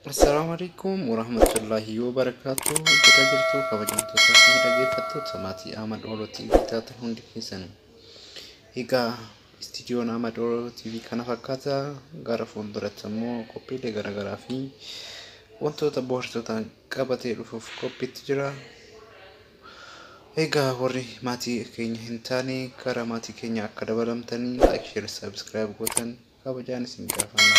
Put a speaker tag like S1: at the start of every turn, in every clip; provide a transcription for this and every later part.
S1: السلام عليكم ورحمة الله وبركاته. بدأت كوجنت تسجيل فتوى سماتي أحمد أورو تي في تاتهون دكيسن. هيكا استديون أحمد أورو تي في كنا فكاتا غرفون برتمو كوبي لغرافي وانتو تبورتو تان كابتي رفوف كوبي تجرا. هيكا وري ماتي كيني هنتاني كارا ماتي كيني أكدا برمتاني لايك شير سبسكرايب غوتن كابجاني سنكافانا.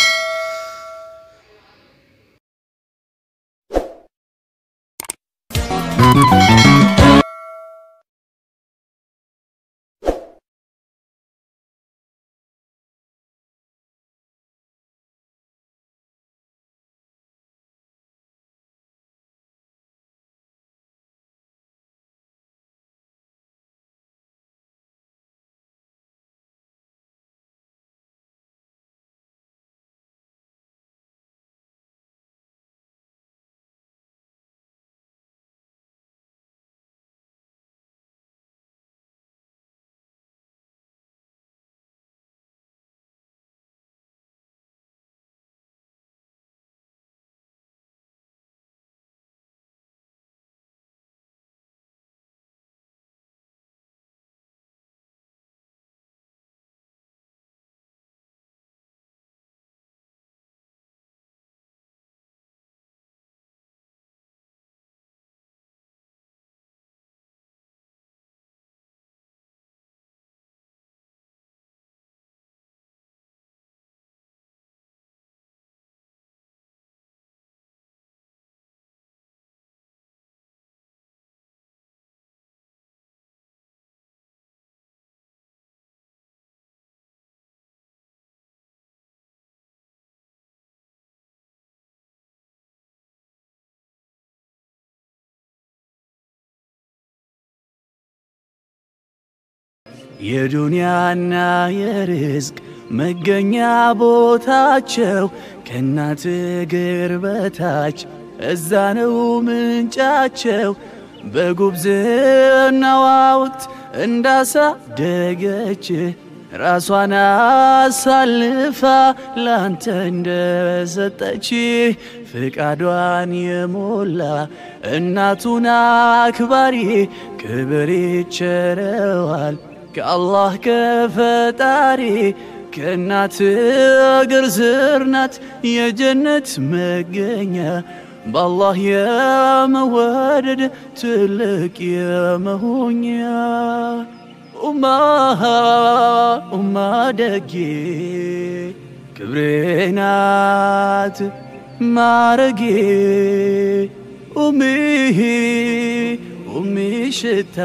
S2: የዱንያና የርዝቅ መገኛ ቦታቸው ከናት እግር በታች እዛ ነው ምንጫቸው በጉብዝናዋ ወቅት እንዳሳደገች ራሷን አሳልፋ ላንተ እንደሰጠች ፍቃዷን የሞላ እናቱን አክባሪ ክብር ይቸረዋል ከአላህ ከፈጣሪ ከእናት እግር ስር ናት የጀነት መገኛ በአላህ የመወደድ ትልቅ የመሆኛ ኡማ ደጌ ክብሬ ናት ማረጌ ኡሚ ሽታ